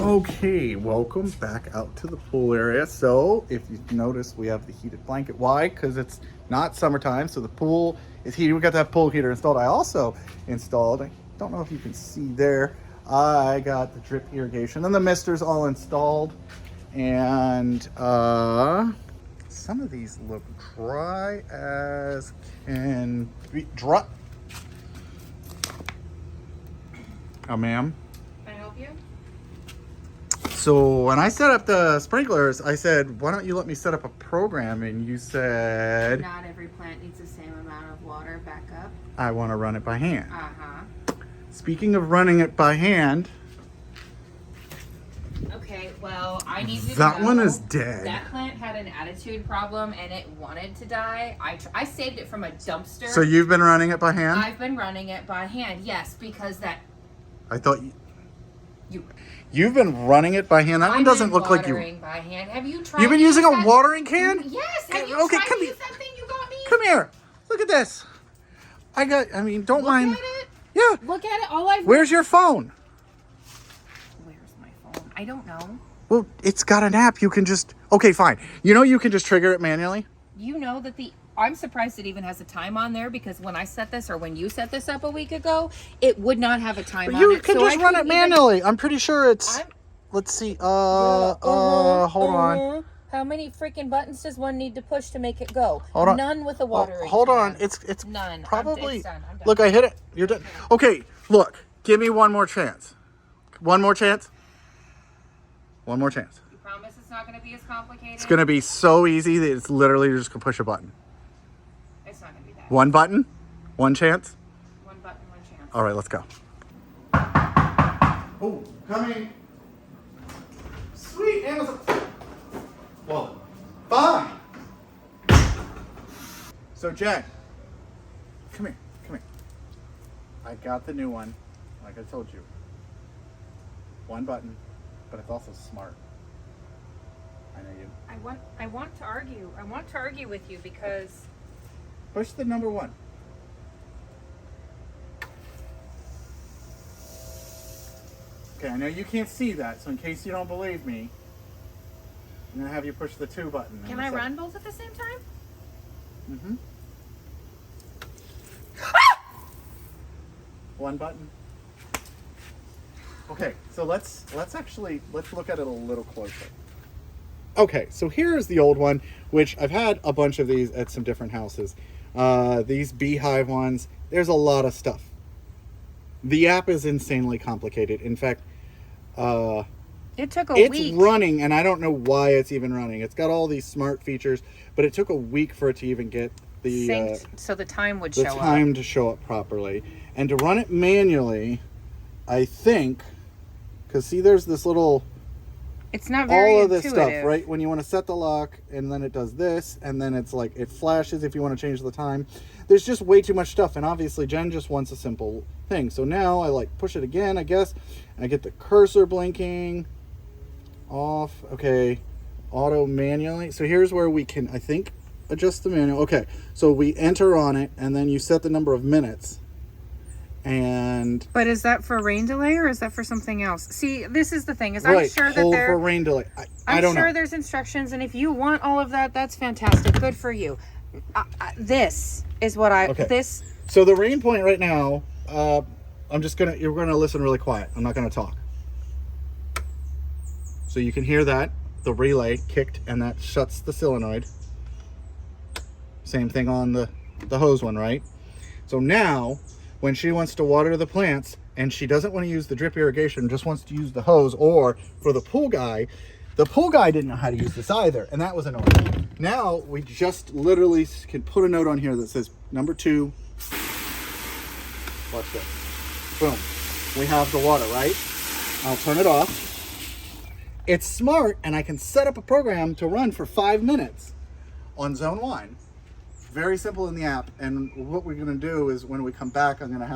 Okay, welcome back out to the pool area. So if you notice, we have the heated blanket. Why? Because it's not summertime, so the pool is heated. We got that pool heater installed. I also installed, I don't know if you can see there, I got the drip irrigation and the misters all installed. And some of these look dry as can be. Dry. Oh, ma'am. Can I help you? So when I set up the sprinklers, I said, why don't you let me set up a program? And you said... Not every plant needs the same amount of water back up. I want to run it by hand. Uh-huh. Speaking of running it by hand... Okay, well, I need to That know, one is dead. That plant had an attitude problem and it wanted to die. I saved it from a dumpster. So you've been running it by hand? I've been running it by hand, yes, because that... I thought You've been running it by hand? That one doesn't look like you... by hand. Have you tried... You've been using a watering can? Yes! Have you Okay, tried come to here. use that thing you got me? Come here. Look at this. Don't mind... Look at it. Yeah. Look at it. All I've... Where's your phone? Where's my phone? I don't know. Well, it's got an app. You can just... Okay, fine. You know you can just trigger it manually? You know that I'm surprised it even has a time on there, because when I set this, or when you set this up a week ago, it would not have a time on it. You can just run it manually. I'm pretty sure it's... Let's see. Hold on. How many freaking buttons does one need to push to make it go? Hold on. None with a watering. Hold on. can. It's None. probably... It's done. I'm done. Look, I hit it. You're done. Okay, look. Give me one more chance. One more chance. One more chance. You promise it's not going to be as complicated? It's going to be so easy that it's literally just going to push a button. It's not going to be that. One button. One chance. One button, one chance. All right, let's go. Oh, coming. Sweet Amazon. Well, fine. So, Jen, come here. Come here. I got the new one, like I told you. One button, but it's also smart. I know you. I want to argue. I want to argue with you because... Push the number one. Okay, I know you can't see that, so in case you don't believe me, I'm going to have you push the 2 button. Can I run both at the same time? Mm-hmm. One button. Okay, so let's look at it a little closer. Okay, so here's the old one, which I've had a bunch of these at some different houses. These b-hyve ones, there's a lot of stuff. The app is insanely complicated. In fact, it took a week. It's running, and I don't know why it's even running. It's got all these smart features, but it took a week for it to even get the synced, so the time would show up. The time to show up properly. And to run it manually, I think, because see, there's this little... It's not very all of this intuitive. stuff, right? When you want to set the lock, and then it does this, and then it's like it flashes if you want to change the time. There's just way too much stuff, and obviously Jen just wants a simple thing. So now I like push it again, I guess, and I get the cursor blinking off. Okay, auto manually. So here's where we can, I think, adjust the manual. Okay, so we enter on it, and then you set the number of minutes. And but is that for rain delay or is that for something else? See, this is the thing. Is right, I'm sure that hold for rain delay. I don't know. there's instructions, and if you want all of that, that's fantastic. Good for you. This is what this. So the rain point right now. You're gonna listen really quiet. I'm not gonna talk. So you can hear that the relay kicked, and that shuts the solenoid. Same thing on the hose one, right? So now, when she wants to water the plants and she doesn't want to use the drip irrigation, just wants to use the hose, or for the pool guy didn't know how to use this either, and that was annoying. Now we just literally can put a note on here that says number 2. Watch this. Boom. We have the water, right? I'll turn it off. It's smart, and I can set up a program to run for 5 minutes on zone 1. Very simple in the app, and what we're going to do is when we come back, I'm going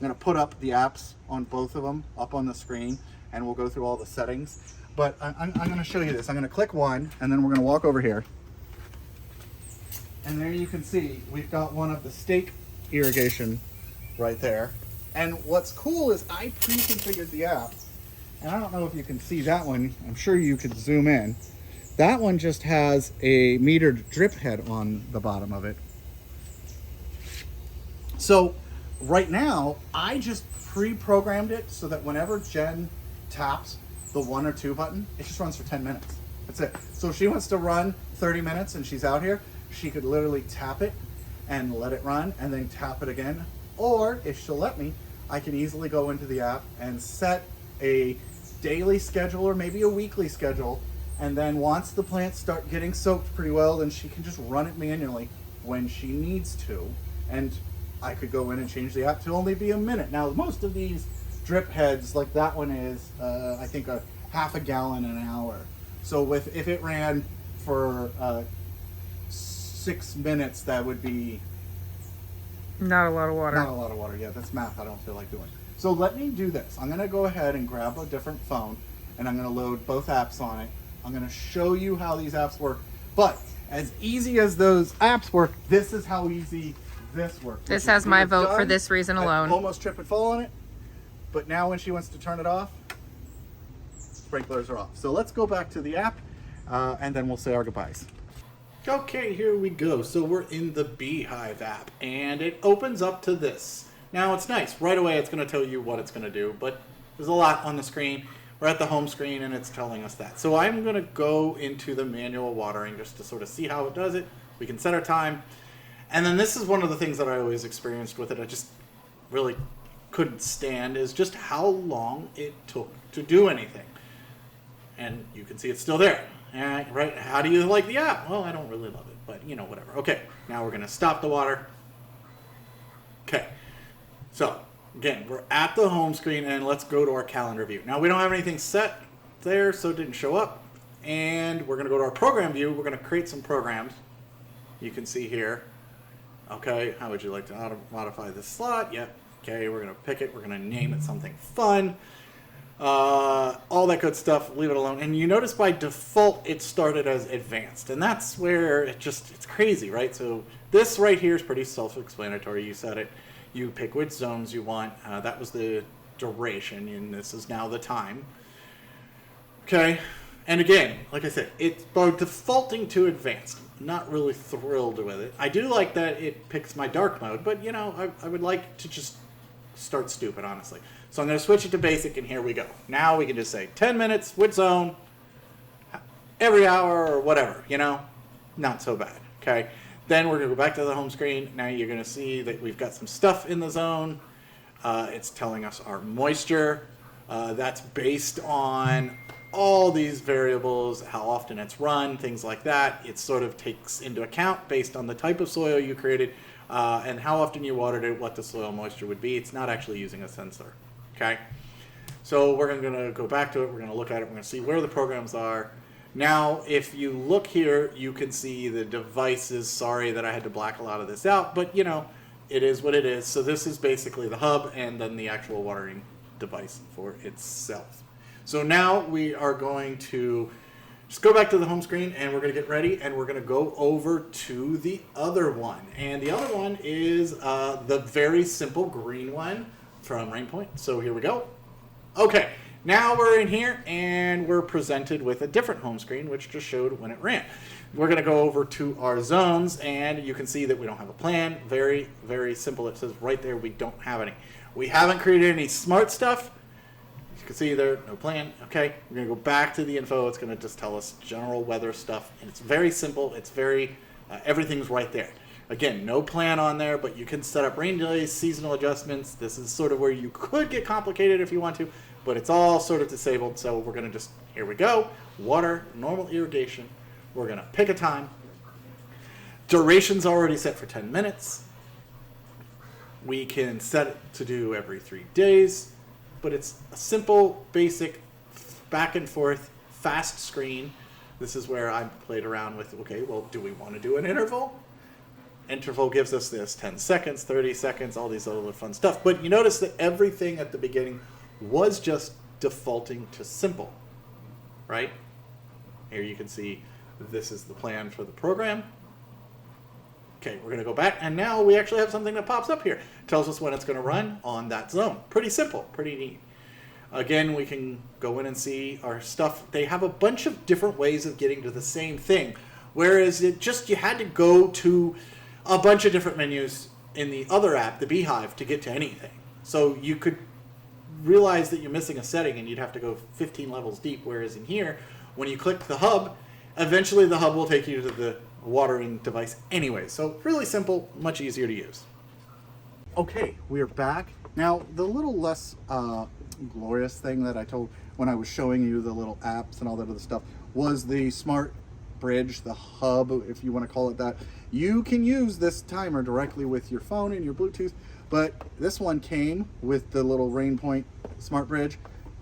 to put up the apps on both of them up on the screen, and we'll go through all the settings. But I'm going to show you this. I'm going to click one, and then we're going to walk over here. And there you can see we've got one of the stake irrigation right there. And what's cool is I pre-configured the app And I don't know if you can see that one. I'm sure you could zoom in. That one just has a metered drip head on the bottom of it. So right now, I just pre-programmed it so that whenever Jen taps the 1 or 2 button, it just runs for 10 minutes. That's it. So if she wants to run 30 minutes and she's out here, she could literally tap it and let it run and then tap it again. Or if she'll let me, I can easily go into the app and set a daily schedule or maybe a weekly schedule. And then once the plants start getting soaked pretty well, then she can just run it manually when she needs to. And I could go in and change the app to only be a minute. Now, most of these drip heads, like that one is, I think a half a gallon an hour. So if it ran for 6 minutes, that would be not a lot of water. Not a lot of water. Yeah, that's math I don't feel like doing. So let me do this. I'm going to go ahead and grab a different phone, and I'm going to load both apps on it. I'm going to show you how these apps work. But as easy as those apps work, this is how easy this works. This has my vote for this reason alone. I almost trip and fall on it, but now when she wants to turn it off, sprinklers are off. So let's go back to the app, and then we'll say our goodbyes. Okay, here we go. So we're in the b-hyve app, and it opens up to this. Now it's nice. Right away it's going to tell you what it's going to do, but there's a lot on the screen. We're at the home screen, and it's telling us that. So I'm going to go into the manual watering just to sort of see how it does it. We can set our time. And then this is one of the things that I always experienced with it. I just really couldn't stand is just how long it took to do anything. And you can see it's still there. Right? How do you like the app? Well, I don't really love it, but you know, whatever. Okay, now we're going to stop the water. Okay, so again, we're at the home screen, and let's go to our calendar view. Now, we don't have anything set there, so it didn't show up. And we're going to go to our program view. We're going to create some programs. You can see here. Okay, how would you like to modify this slot? Yep. Okay, we're going to pick it. We're going to name it something fun. All that good stuff, leave it alone. And you notice by default it started as advanced, and that's where it's crazy, right? So this right here is pretty self-explanatory. You set it, you pick which zones you want. That was the duration, and this is now the time. Okay, and again, like I said, it's by defaulting to advanced. I'm not really thrilled with it. I do like that it picks my dark mode, but you know, I would like to just start stupid, honestly. So I'm going to switch it to basic, and here we go. Now we can just say 10 minutes, which zone, every hour, or whatever, you know? Not so bad, okay? Then we're going to go back to the home screen. Now you're going to see that we've got some stuff in the zone. It's telling us our moisture. That's based on all these variables, how often it's run, things like that. It sort of takes into account based on the type of soil you created and how often you watered it, what the soil moisture would be. It's not actually using a sensor. Okay, so we're going to go back to it. We're going to look at it. We're going to see where the programs are. Now, if you look here, you can see the devices. Sorry that I had to black a lot of this out, but you know, it is what it is. So this is basically the hub and then the actual watering device for itself. So now we are going to just go back to the home screen, and we're going to get ready, and we're going to go over to the other one. And the other one is the very simple green one from Rainpoint. So here we go. Okay, now we're in here, and we're presented with a different home screen, which just showed when it ran. We're going to go over to our zones, and you can see that we don't have a plan. Very, very simple. It says right there we don't have any. We haven't created any smart stuff. You can see there, no plan. Okay, we're going to go back to the info. It's going to just tell us general weather stuff, and it's very simple. It's very, everything's right there. Again, no plan on there, but you can set up rain delays, seasonal adjustments. This is sort of where you could get complicated if you want to, but it's all sort of disabled. So we're going to just, here we go, water, normal irrigation. We're going to pick a time. Duration's already set for 10 minutes. We can set it to do every 3 days, but it's a simple, basic, back and forth, fast screen. This is where I played around with, okay, well, do we want to do an interval? Interval gives us this 10 seconds, 30 seconds, all these other fun stuff. But you notice that everything at the beginning was just defaulting to simple, right? Here you can see this is the plan for the program. Okay, we're going to go back, and now we actually have something that pops up here. It tells us when it's going to run on that zone. Pretty simple, pretty neat. Again, we can go in and see our stuff. They have a bunch of different ways of getting to the same thing. Whereas you had to go to a bunch of different menus in the other app, the b-hyve, to get to anything. So you could realize that you're missing a setting and you'd have to go 15 levels deep. Whereas in here, when you click the hub, eventually the hub will take you to the watering device anyway. So really simple, much easier to use. Okay, we are back. Now, the little less glorious thing that I told when I was showing you the little apps and all that other stuff was the smart bridge, the hub, if you want to call it that. You can use this timer directly with your phone and your Bluetooth, but this one came with the little Rainpoint smart bridge.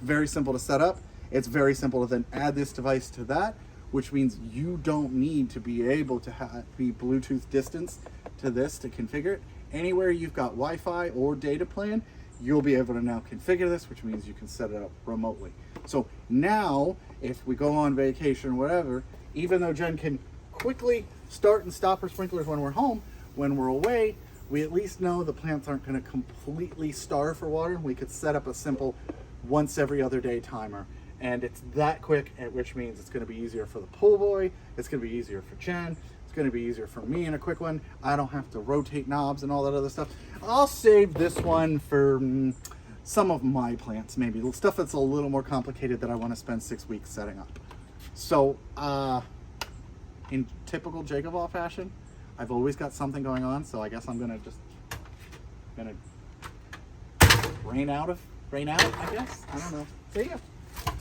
Very simple to set up. It's very simple to then add this device to that, which means you don't need to be able to be Bluetooth distance to this to configure it. Anywhere you've got Wi-Fi or data plan, you'll be able to now configure this, which means you can set it up remotely. So now, if we go on vacation or whatever, even though Jen can quickly start and stop her sprinklers when we're home, when we're away, we at least know the plants aren't going to completely starve for water. We could set up a simple once every other day timer. And it's that quick, which means it's going to be easier for the pool boy, it's going to be easier for Jen, it's going to be easier for me in a quick one. I don't have to rotate knobs and all that other stuff. I'll save this one for some of my plants, maybe stuff that's a little more complicated that I want to spend 6 weeks setting up. So in typical JakeOfALL fashion, I've always got something going on, so I guess I'm gonna rain out, I guess. I don't know. See ya.